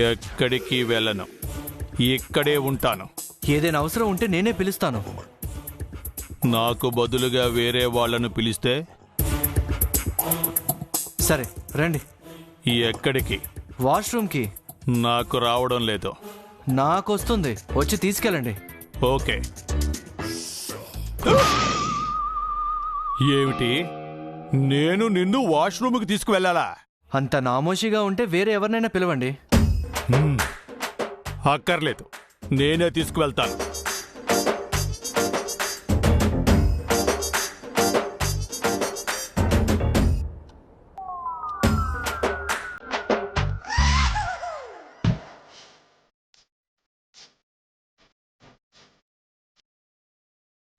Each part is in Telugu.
ఎక్కడికి వెళ్ళను, ఇక్కడే ఉంటాను. ఏదైనా అవసరం ఉంటే నేనే పిలుస్తాను. నాకు బదులుగా వేరే వాళ్ళను పిలిస్తే? సరే రండి. ఎక్కడికి? వాష్రూమ్కి. నాకు రావడం లేదు. నాకు వస్తుంది, వచ్చి తీసుకెళ్ళండి. ఓకే. ఏమిటి, నేను నిన్ను వాష్రూమ్కి తీసుకువెళ్ళాలా? అంత నామోషిగా ఉంటే వేరే ఎవరినైనా పిలవండి. అక్కర్లేదు, నేనే తీసుకువెళ్తాను.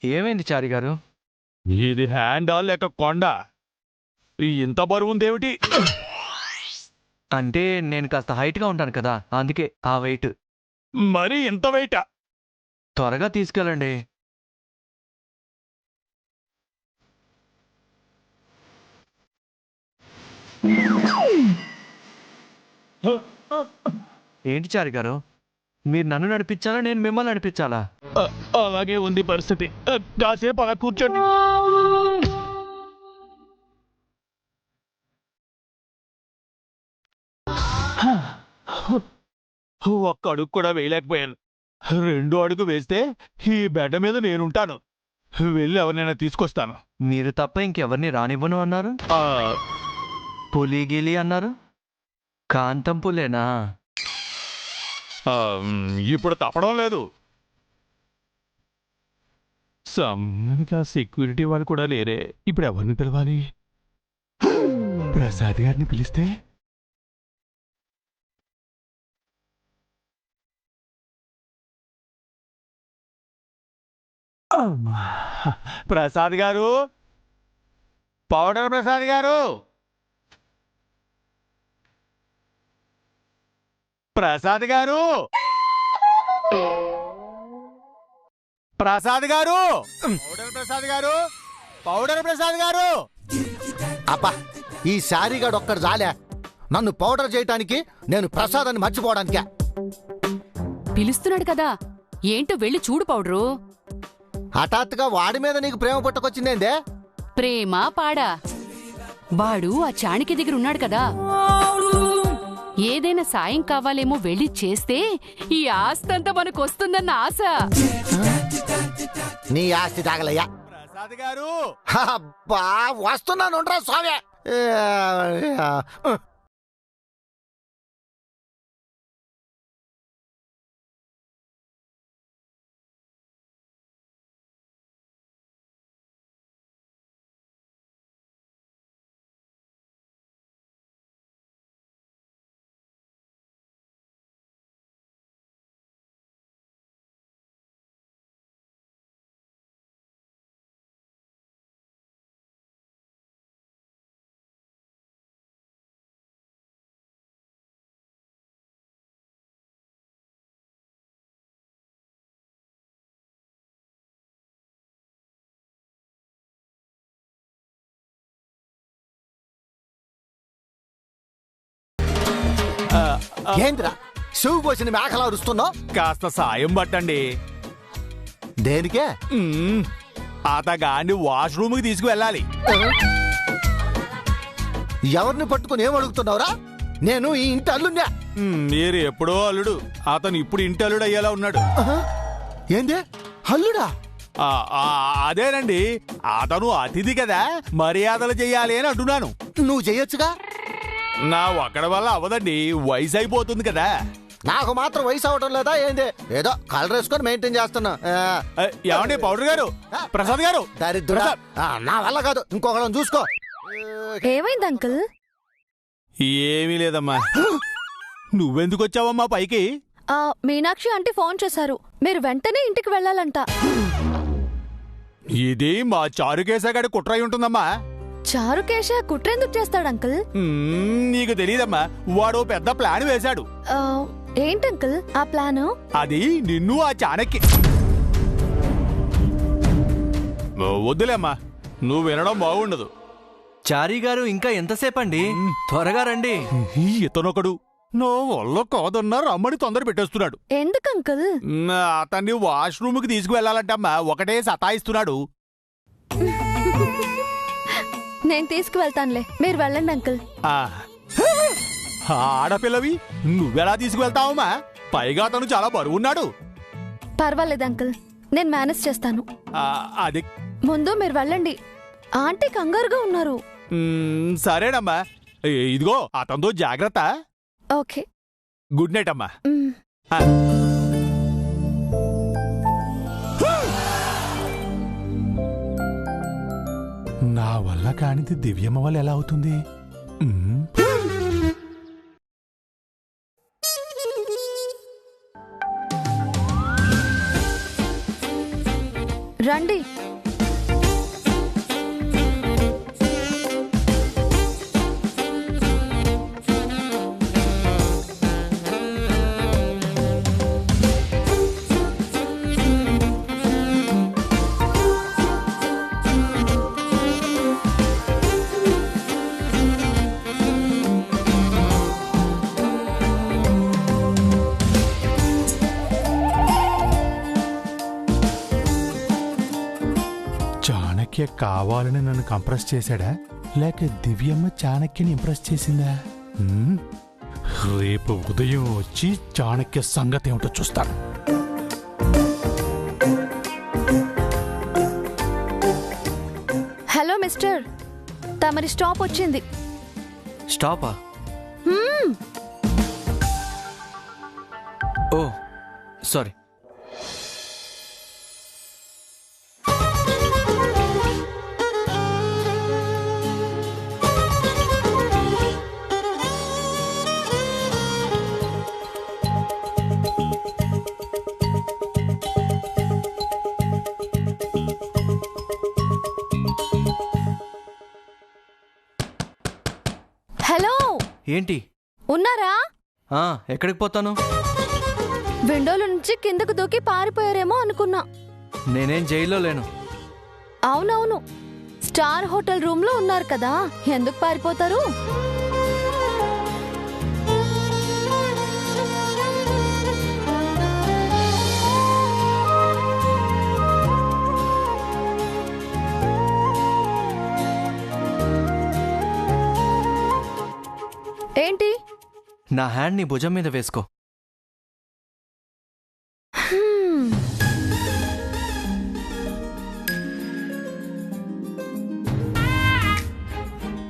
ఏమైంది చారి గారు? ఇది హ్యాండా లేక కొండ? ఇంత బరువుందేమిటి? అంటే నేను కాస్త హైట్గా ఉంటాను కదా, అందుకే ఆ వెయిట్. మరి ఇంత వెయిటా? త్వరగా తీసుకెళ్ళండి. ఏంటి చారి గారు, మీరు నన్ను నడిపించాలా, నేను మిమ్మల్ని నడిపించాలా? అలాగే ఉంది పరిస్థితి. కాసేపు అలా కూర్చోండి. ఒక్క అడుగు కూడా వేయలేకపోయాను. 2 అడుగు వేస్తే ఈ బెడ్డ మీద నేనుంటాను. వెళ్ళి ఎవరినైనా తీసుకొస్తాను. మీరు తప్ప ఇంకెవరిని రానివ్వను అన్నారు. పులి గిలి అన్నారు, కాంతం పులేనా? ఇప్పుడు తప్పడం లేదు. ఇంకా సెక్యూరిటీ వాళ్ళు కూడా లేరే. ఇప్పుడు ఎవరిని పిలవాలి? ప్రసాద్ గారిని పిలిస్తే? ప్రసాద్ గారు, పౌడర్ ప్రసాద్ గారు, ప్రసాద్ గారు, ప్రసాద్ గారు, పౌడర్ ప్రసాద్ గారు, పౌడర్ ప్రసాద్ గారు. అబ్బా, ఈ శారీగాడు ఒక్కడు జాలే నన్ను పౌడర్ చేయటానికి, నేను ప్రసాద్ అని మర్చిపోవడానికే. పిలుస్తున్నాడు కదా, ఏంటో వెళ్ళి చూడు పౌడరు. హఠాత్తుగా వాడి మీద నీకు ప్రేమ పుట్టకొచ్చిందేందే? ప్రేమ పాడా, వాడు ఆ చాణిక్య దగ్గర ఉన్నాడు కదా, ఏదైనా సాయం కావాలేమో వెళ్ళి చేస్తే ఈ ఆస్తంతా మనకొస్తుందన్న ఆశ. నీ ఆస్తి తాగలయ్యా. ప్రసాద్ గారు, అబ్బా వస్తున్నాను స్వామి. ఏంద్రా చెవు కోసిన మేకలా అరుస్తున్నావు? కాస్త సాయం పట్టండి. దేనికే? అతగాన్ని వాష్రూమ్కి తీసుకువెళ్ళాలి. ఎవరిని పట్టుకుని ఏం అడుగుతున్నావురా? నేను ఈ ఇంటి అల్లున్నా. మీరు ఎప్పుడో అల్లుడు, అతను ఇప్పుడు ఇంటి అల్లుడు అయ్యేలా ఉన్నాడు. ఏంది అల్లుడా? అదేనండి, అతను అతిథి కదా, మర్యాదలు చెయ్యాలి అని అంటున్నాను. నువ్వు చెయ్యొచ్చుగా. నా ఒక్కడి వల్ల అవ్వదండి, వయసు అయిపోతుంది కదా. నాకు మాత్రం వయసు అవడం లేదా ఏంది? ఏదో కలర్ వేసుకొని మెయింటైన్ చేస్తున్నా. ఏమండి పౌడర్ గారు, ప్రసాద్ గారు, దరిద్రుడా, నా వల్ల కాదు, ఇంకొకళ్ళని చూసుకో. ఏమైంది అంకుల్? ఏమీ లేదమ్మా. నువ్వెందుకు వచ్చావమ్మా పైకి? మీనాక్షి ఆంటీ ఫోన్ చేశారు, మీరు వెంటనే ఇంటికి వెళ్ళాలంట. ఇది మా చారుకేశగాడి కుట్రై ఉంటుందమ్మా. చారుకేశ కుట్రెందుకు చేస్తాడు అంకుల్? నీకు తెలీదమ్మా, వాడు పెద్ద ప్లాన్ వేశాడు. ఏంటి అంకుల్ ఆ ప్లాను? అది నిన్ను ఆ చాణక్య. వద్దులేమ్మా, నువ్వు వినడం బాగుండదు. చారీ గారు ఇంకా ఎంతసేపండి? త్వరగా రండి. ఇతనొకడు నా వల్ల కాదన్నా రమ్మని తొందర పెట్టేస్తున్నాడు. ఎందుకు అంకుల్? అతన్ని వాష్రూమ్కి తీసుకువెళ్ళాలంటమ్మా, ఒకటే సతాయిస్తున్నాడు. నేను తీసుకువెళ్తానులే, మీరు వెళ్ళండి అంకుల్. ఆ, ఆడపిల్లవి నువ్వెలా తీసుకువెళ్తావమ్మా? పైగా అతను చాలా బరువున్నాడు. పర్వాలేదు అంకుల్, నేను మేనేజ్ చేస్తాను. అది ముందు మీరు వెళ్ళండి, ఆంటీ కంగారుగా ఉన్నారు. సరేనమ్మా, ఇదిగో అతనితో జాగ్రత్త. ఓకే, గుడ్ నైట్ అమ్మా. నా వల్ల కానిది దివ్యమ్మ వల్ల ఎలా అవుతుంది? రండి. చాణక్య కావాలని నన్ను కంప్రెస్ చేశాడా, లేక దివ్యమ్మ చాణక్యని ఇంప్రెస్ చేసిందా? రేపు ఉదయం వచ్చి చాణక్య సంగతి ఏమిటో చూస్తాను. హలో మిస్టర్, తమరి స్టాప్ వచ్చింది. స్టాపా? ఓ సారీ. హలో, ఏంటి? ఉన్నారా? ఎక్కడికి పోతాను? విండోల నుంచి కిందకు దూకి పారిపోయారేమో అనుకున్నా. నేనేం జైల్లో లేను. అవునవును, స్టార్ హోటల్ రూమ్ లో ఉన్నారు కదా, ఎందుకు పారిపోతారు? ఏంటి? నా హ్యాండ్ నీ భుజం మీద వేసుకో.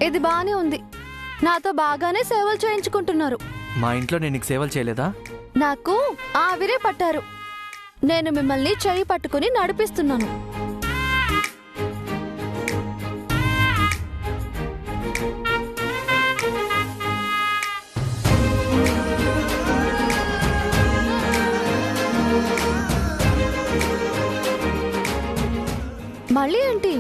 ఇది బానే ఉంది, నాతో బాగానే సేవలు చేయించుకుంటున్నారు. మా ఇంట్లో నేను నీకు సేవలు చేయలేదా? నాకు ఆవిరే పట్టారు, నేను మిమ్మల్ని చెయ్యి పట్టుకుని నడిపిస్తున్నాను. మళ్ళీ ఏంటి?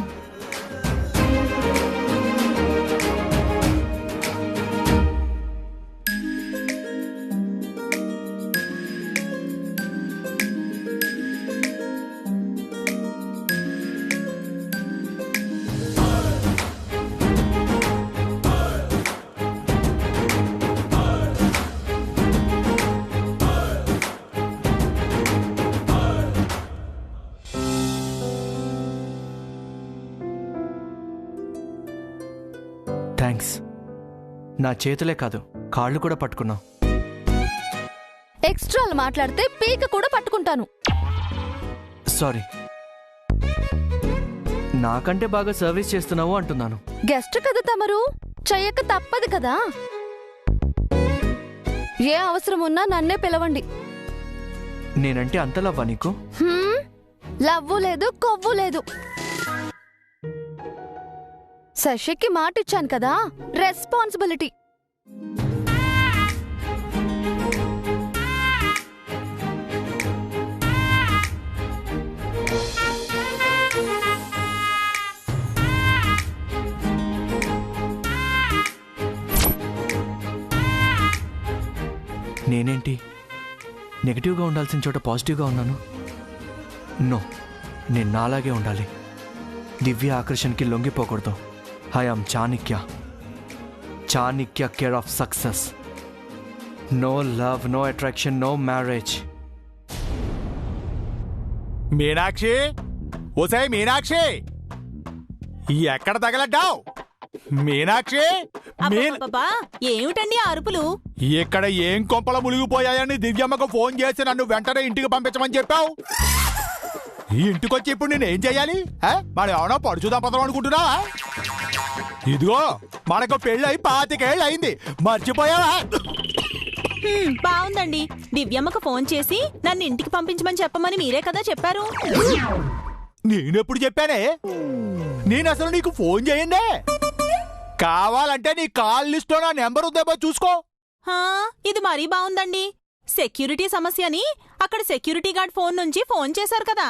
థ్యాంక్స్. నా చేతులే కాదు, కాళ్ళు కూడా పట్టుకున్నావు. ఎక్స్ట్రాలు మాట్లాడితే పీక కూడా పట్టుకుంటాను. సారీ. నాకంటే బాగా సర్వీస్ చేస్తున్నావు అంటున్నాను. గెస్ట్ కదా తమరు, చెయ్యక తప్పదు కదా. ఏ అవసరం ఉన్నా నన్నే పిలవండి. నేనంటే అంత లవ్వా నీకు? లవ్వు లేదు, కొవ్వు లేదు. శశికి మాట ఇచ్చాను కదా, రెస్పాన్సిబిలిటీ. నేనేంటి నెగిటివ్గా ఉండాల్సిన చోట పాజిటివ్గా ఉన్నాను? నో, నేను నాలాగే ఉండాలి. దివ్య ఆకర్షణకి లొంగిపోకూడదు. I am Chanakya. Chanakya care of success. No love, no attraction, no marriage. Meenakshi, ఓసే మీనాక్షి, ఎక్కడ తగలడ్డావు? మీనాక్షి, అబ్బబ్బబ్బా, ఏమిటండి ఆ అరుపులు? ఇక్కడ ఏం కొంపల మునిగిపోయాయని దివ్యమ్మకు ఫోన్ చేసి నన్ను వెంటనే ఇంటికి పంపించమని చెప్పావు. ఈ ఇంటికొచ్చి ఇప్పుడు నేనేం చెయ్యాలి? మనం ఏమన్నా పడుచు దంపతం అనుకుంటున్నావా? ఇదిగో మనకు పెళ్ళై 25 ఏళ్ళు అయింది, మర్చిపోయావా? బావుందండి. దివ్యమ్మకు ఫోన్ చేసి నన్ను ఇంటికి పంపించమని చెప్పమని మీరే కదా చెప్పారు. నేనెప్పుడు చెప్పానే? నేను అసలు నీకు ఫోన్ చేయండి. కావాలంటే నీ కాల్ లిస్ట్ లో నా నెంబర్ ఉందేమో చూసుకో. హా, ఇది మరీ బావుందండి. సెక్యూరిటీ సమస్యని అక్కడ సెక్యూరిటీ గార్డ్ ఫోన్ నుంచి ఫోన్ చేశారు కదా.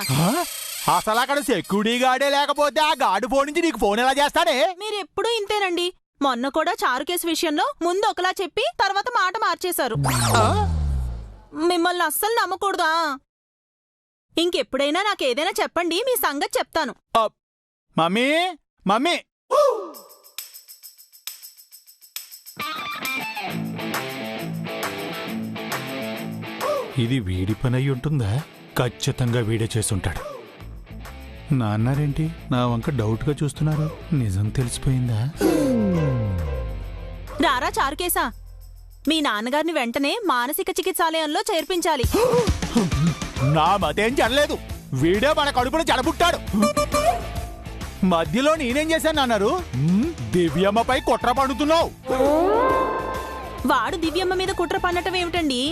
అసలు అక్కడ సెక్యూరిటీ గార్డే లేకపోతే ఆ గార్డు ఫోన్ నుంచి నీకు ఫోన్ ఎలా చేస్తానే? మీరెప్పుడూ ఇంతేనండి. మొన్న కూడా చారు కేసు విషయంలో ముందు ఒకలా చెప్పి తర్వాత మాట మార్చేశారు. మిమ్మల్ని అస్సలు నమ్మకూడదా? ఇంకెప్పుడైనా నాకేదైనా చెప్పండి, మీ సంగతి చెప్తాను. మమ్మీ, మమ్మీ, ఇది వీడి పని అయి ఉంటుందా? ఖచ్చితంగా వీడే చేసుంటాడు. నాన్నారేంటి నా వంక డౌట్గా చూస్తున్నారు? నిజం తెలిసిపోయిందా? రారా చారుకేసా, మీ నాన్నగారిని వెంటనే మానసిక చికిత్సాలయంలో చేర్పించాలి. నా మతేం చెడలేదు, వీడే మన కడుపును చెడబుట్టాడు. మధ్యలో నేనేం చేశాను అన్నారు? దివ్యమ్మపై కుట్ర పడుతున్నావు. వాడు దివ్యమ్మ మీద కుట్ర పన్నటం ఏమిటండి?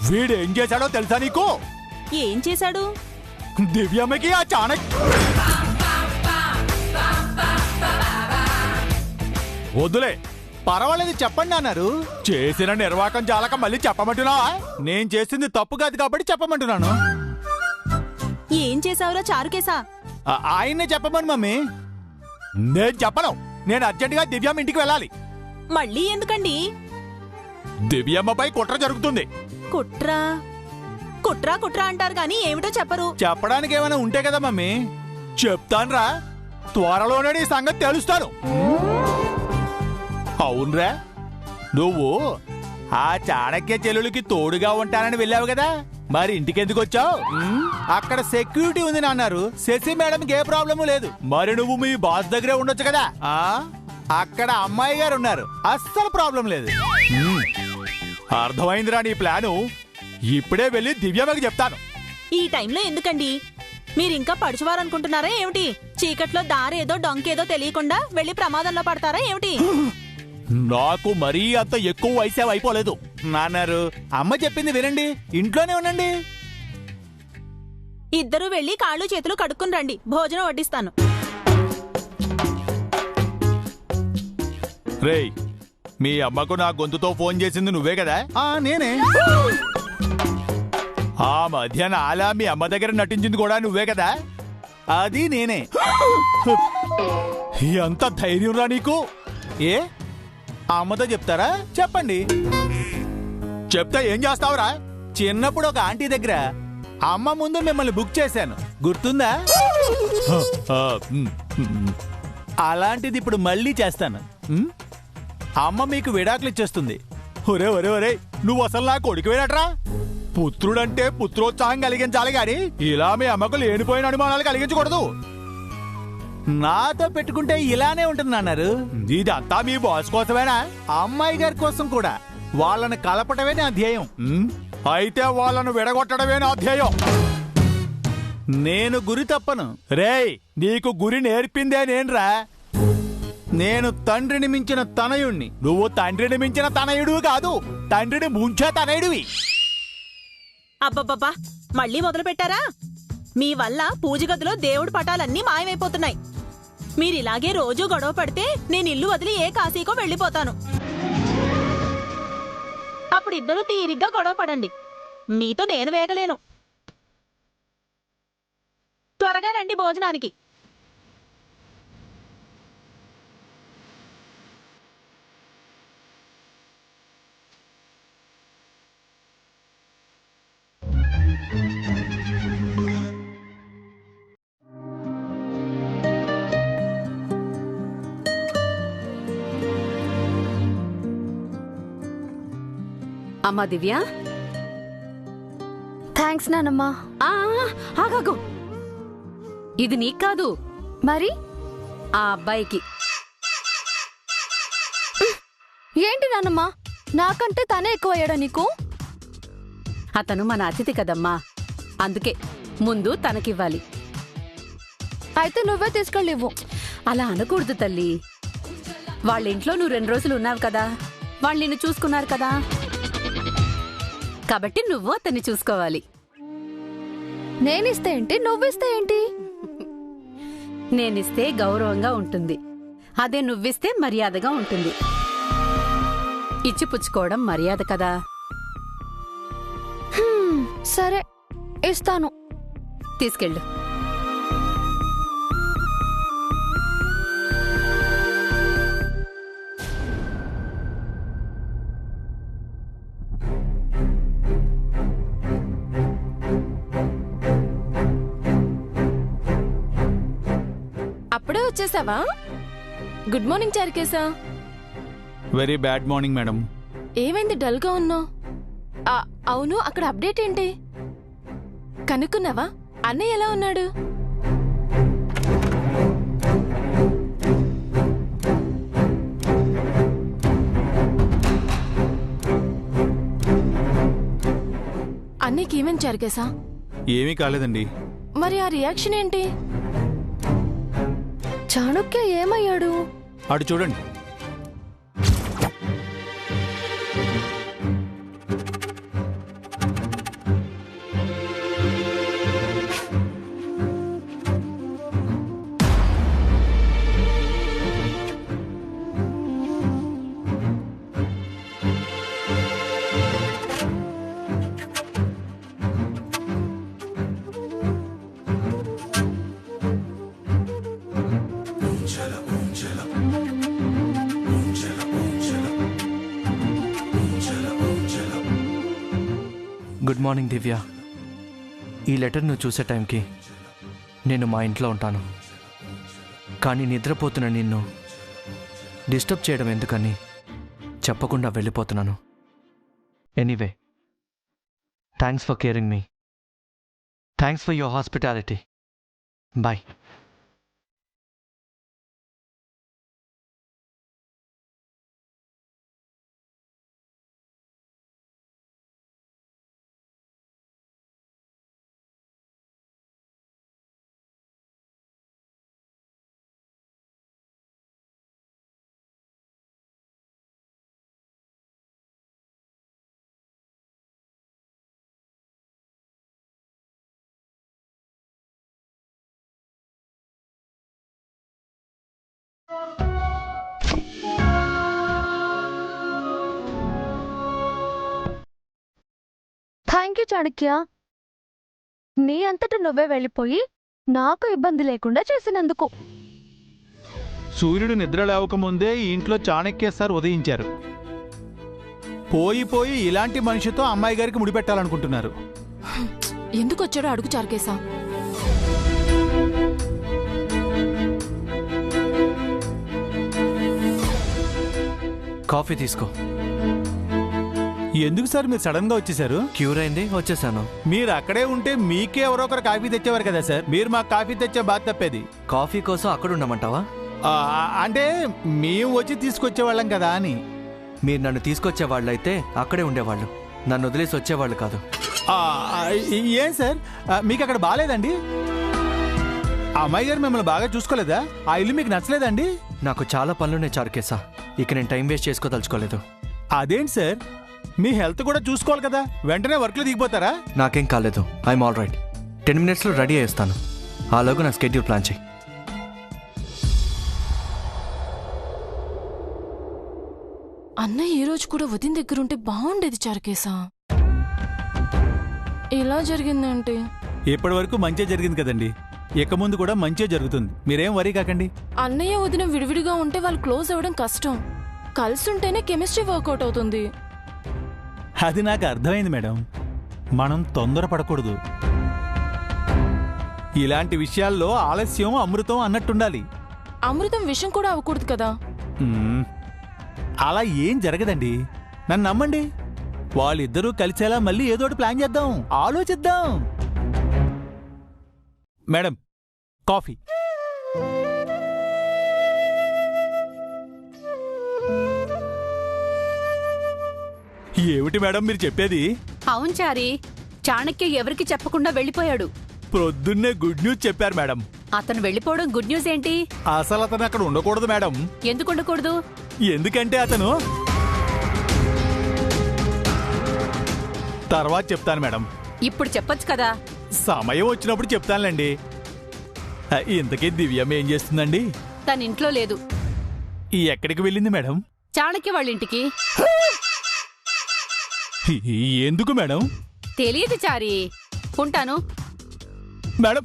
వీడేం చేశాడో తెలుసా నీకు? ఏం చేశాడు? దివ్యమ్మకి ఆ చాణక్య వద్దులే, పర్వాలేదు చెప్పండి అన్నారు. చేసిన నిర్వాకం చాలక మళ్ళీ చెప్పమంటున్నావా? నేను చేసింది తప్పు కాదు కాబట్టి చెప్పమంటున్నాను. ఏం చేశావురా చారుకేసా? ఆయన్నే చెప్పమని మమ్మీ. నేను చెప్పను. నేను అర్జెంటుగా దివ్యమ్మ ఇంటికి వెళ్ళాలి. మళ్ళీ ఎందుకండి? దివ్యమ్మపై కుట్ర జరుగుతుంది. కుట్ర కుట్ర కుట్ర అంటారు గాని ఏమిటో చెప్పరు. చెప్పడానికి ఏమైనా ఉంటే కదా మమ్మీ. చెప్తాన్రా, త్వరలోనే నీ సంగతి తెలుస్తాను. అవునరా, నువ్వు ఆ చాణక్య చెల్లులకి తోడుగా ఉంటానని వెళ్ళావు కదా, మరి ఇంటికెందుకు వచ్చావు? అక్కడ సెక్యూరిటీ ఉంది అన్నారు. శశి మేడంకి ఏ ప్రాబ్లము లేదు. మరి నువ్వు మీ బాస్ దగ్గరే ఉండొచ్చు కదా. అక్కడ అమ్మాయి గారు ఉన్నారు, అస్సలు ప్రాబ్లం లేదు. అర్థమైందిరా నీ ప్లాను. ఇప్పుడే వెళ్ళి దివ్యమ్మకి చెప్తాను. ఈ టైంలో ఎందుకండి? మీరింకా పడుచువారనుకుంటున్నారా ఏమిటి? చీకట్లో దారేదో డొంకేదో తెలియకుండా వెళ్ళి ప్రమాదంలో పడతారా ఏమిటి? నాకు మరీ అంత ఎక్కువ వయసే అయిపోలేదు. నాన్నారు, అమ్మ చెప్పింది వినండి, ఇంట్లోనే ఉండండి. ఇద్దరూ వెళ్ళి కాళ్ళు చేతులు కడుక్కుని రండి, భోజనం వడ్డిస్తాను. రేయ్, మీ అమ్మకు నా గొంతుతో ఫోన్ చేసింది నువ్వే కదా? నేనే. ఆ మధ్య నాలా మీ అమ్మ దగ్గర నటించింది కూడా నువ్వే కదా? అది నేనే. ఎంత ధైర్యం రా నీకు? ఏ అమ్మతో చెప్తారా? చెప్పండి. చెప్తే ఏం చేస్తావురా? చిన్నప్పుడు ఒక ఆంటీ దగ్గర అమ్మ ముందు మిమ్మల్ని బుక్ చేశాను, గుర్తుందా? అలాంటిది ఇప్పుడు మళ్ళీ చేస్తాను. అమ్మ మీకు విడాకులు ఇచ్చేస్తుంది. ఒరే ఒరే ఒరే, నువ్వు అసలు నా కొడుకు వేడట్రా? పుత్రుడంటే పుత్రోత్సాహం కలిగించాలి గాని ఇలా మీ అమ్మకు లేనిపోయిన అనుమానాలు కలిగించకూడదు. నాతో పెట్టుకుంటే ఇలానే ఉంటుందన్నారు. ఇదంతా మీ బాస్ కోసమేనా? అమ్మాయి గారి కోసం కూడా. వాళ్ళని కలపటమే నా ధ్యేయం. అయితే వాళ్ళను విడగొట్టడమే నా ధ్యేయం. నేను గురి తప్పను. రేయ్, నీకు గురి నేర్పిందే నేనురా. నేను తండ్రిని మించిన తనయుణ్ణి. నువ్వు తండ్రిని మించిన తనయుడు కాదు, తండ్రిని ముంచే తనయుడివి. అబ్బబ్బబ్బా, మళ్ళీ మొదలు పెట్టారా? మీ వల్ల పూజ గదిలో దేవుడి పటాలన్నీ మాయమైపోతున్నాయి. మీరిలాగే రోజూ గొడవ పడితే నేను ఇల్లు వదిలి ఏ కాశీకో వెళ్ళిపోతాను. అప్పుడు ఇద్దరు తీరిగ్గా గొడవ పడండి. మీతో నేను వేగలేను. త్వరగా రండి భోజనానికి. అమ్మా దివ్య, థ్యాంక్స్ నానమ్మా. ఆ, ఆగాగు. ఇది నీకు కాదు, మరి ఆ అబ్బాయికి. ఏంటి నానమ్మా, నాకంటే తనే ఎక్కువయ్యాడా నీకు? అతను మన అతిథి కదమ్మా, అందుకే ముందు తనకివ్వాలి. అయితే నువ్వే తీసుకెళ్ళివ్వు. అలా అనకూడదు తల్లి. వాళ్ళ ఇంట్లో నువ్వు 2 రోజులు ఉన్నావు కదా, వాళ్ళు నిన్ను చూసుకున్నారు కదా, కాబట్టి నువ్వు అతన్ని చూసుకోవాలి. నేనిస్తే ఏంటి, నువ్విస్తే ఏంటి? నేనిస్తే గౌరవంగా ఉంటుంది, అదే నువ్విస్తే మర్యాదగా ఉంటుంది. ఇచ్చిపుచ్చుకోవడం మర్యాద కదా. సరే, ఇస్తాను. తీసుకెళ్ళు. అప్పుడే వచ్చేసావా? గుడ్ మార్నింగ్ చారుకేశా. Very bad morning madam. ఏమైంది డల్ గా ఉన్నావు? అవును, అక్కడ అప్డేట్ ఏంటి? కనుక్కున్నావా అన్నయ్య ఎలా ఉన్నాడు? అన్నయ్యకి ఏమేం చారుకేశా? ఏమీ కాలేదండి. మరి ఆ రియాక్షన్ ఏంటి? చాణుక్య ఏమయ్యాడు? అటు చూడండి. గుడ్ మార్నింగ్ దివ్య. ఈ లెటర్ నువ్వు చూసే టైంకి నేను మా ఇంట్లో ఉంటాను, కానీ నిద్రపోతున్న నిన్ను డిస్టర్బ్ చేయడం ఎందుకని చెప్పకుండా వెళ్ళిపోతున్నాను. Anyway, thanks for caring me. Thanks for your hospitality. Bye. Thank you Chanakya. నీ అంతటా నువ్వే వెళ్ళిపోయి నాకు ఇబ్బంది లేకుండా చేసినందుకు. సూర్యుడు నిద్ర లేవకముందే ఈ ఇంట్లో చాణక్య సార్ ఉదయించారు. పోయి పోయి ఇలాంటి మనిషితో అమ్మాయి గారికి ముడిపెట్టాలనుకుంటున్నారు. ఎందుకు వచ్చాడో అడుగు చారుకేశా. కాఫీ తీసుకో. ఎందుకు సార్ మీరు సడన్ గా వచ్చేసారు? క్యూర్ అయింది, వచ్చేసాను. మీరు అక్కడే ఉంటే మీకే ఎవరో ఒకరు కాఫీ తెచ్చేవారు కదా సార్. మీరు మాకు కాఫీ తెచ్చే బాధ తప్పేది. కాఫీ కోసం అక్కడ ఉండమంటావా? అంటే మేము వచ్చి తీసుకొచ్చేవాళ్ళం కదా అని. మీరు నన్ను తీసుకొచ్చే వాళ్ళైతే అక్కడే ఉండేవాళ్ళు, నన్ను వదిలేసి వచ్చేవాళ్ళు కాదు. ఏం సార్, మీకు అక్కడ బాగాలేదండి? ఆ అమ్మాయి గారు మిమ్మల్ని బాగా చూసుకోలేదా? ఆ ఇల్లు మీకు నచ్చలేదండి? నాకు చాలా పనులున్నాయి చారుకేశా, ఇక నేను టైం వేస్ట్ చేసుకోదలుచుకోలేదు. అదేంటి సార్, మీ హెల్త్ కూడా చూసుకోవాలి కదా, వెంటనే వర్క్లో దిగిపోతారా? నాకేం కాలేదు, ఐఎమ్ ఆల్ రైట్. 10 minutesలో రెడీ అయ్యేస్తాను. ఆలోగా నా స్కెడ్యూల్ ప్లాన్ చేయి. అన్నయ్య ఈ రోజు కూడా వదిన దగ్గరుంటే బాగుండేది చారుకేశా. ఇలా జరిగిందంటే ఇప్పటి వరకు మంచిగా జరిగింది కదండి, ఇక ముందు కూడా మంచిగా జరుగుతుంది. మీరేం వరీ కాకండి. అన్నయ్య వదిన విడివిడిగా ఉంటే వాళ్ళు క్లోజ్ అవ్వడం కష్టం. కలిసి ఉంటేనే కెమిస్ట్రీ వర్కౌట్ అవుతుంది. అది నాకు అర్థమైంది మేడం. మనం తొందరపడకూడదు. ఇలాంటి విషయాల్లో ఆలస్యం అమృతం అన్నట్టుండాలి. అమృతం విషం కూడా అవ్వకూడదు కదా. అలా ఏం జరగదండి, నన్ను నమ్మండి. వాళ్ళిద్దరూ కలిసేలా మళ్ళీ ఏదోటి ప్లాన్ చేద్దాం, ఆలోచిద్దాం. Madam, coffee. ఏమిటి మేడం మీరు చెప్పేది? అవును చారి, చాణక్య ఎవరికి చెప్పకుండా వెళ్ళిపోయాడు. ప్రొద్దున్నే గుడ్ న్యూస్ చెప్పారు మేడం. అతను వెళ్ళిపోవడం గుడ్ న్యూస్ ఏంటి? అసలు అతను అక్కడ ఉండకూడదు మేడం. ఎందుకు ఉండకూడదు? ఎందుకంటే అతను తర్వాత చెప్తాను మేడం. ఇప్పుడు చెప్పొచ్చు కదా. సమయం వచ్చినప్పుడు చెప్తానులేండి. ఇంతకీ దివ్యం ఏం చేస్తుందండి? తన ఇంట్లో లేదు. ఎక్కడికి వెళ్ళింది మేడం? చాణక్య వాళ్ళ ఇంటికి. ఎందుకు మేడం? తెలియదు చారి. ఉంటాను మేడం.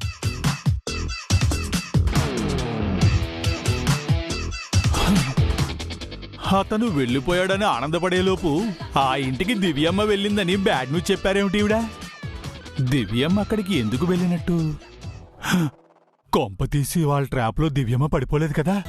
అతను వెళ్ళిపోయాడని ఆనందపడేలోపు ఆ ఇంటికి దివ్యమ్మ వెళ్ళిందని బ్యాడ్ న్యూస్ చెప్పారేమిటి ఈవిడ? దివ్యమ్మ అక్కడికి ఎందుకు వెళ్ళినట్టు? కొంప తీసి వాళ్ళ ట్రాప్లో దివ్యమ్మ పడిపోలేదు కదా?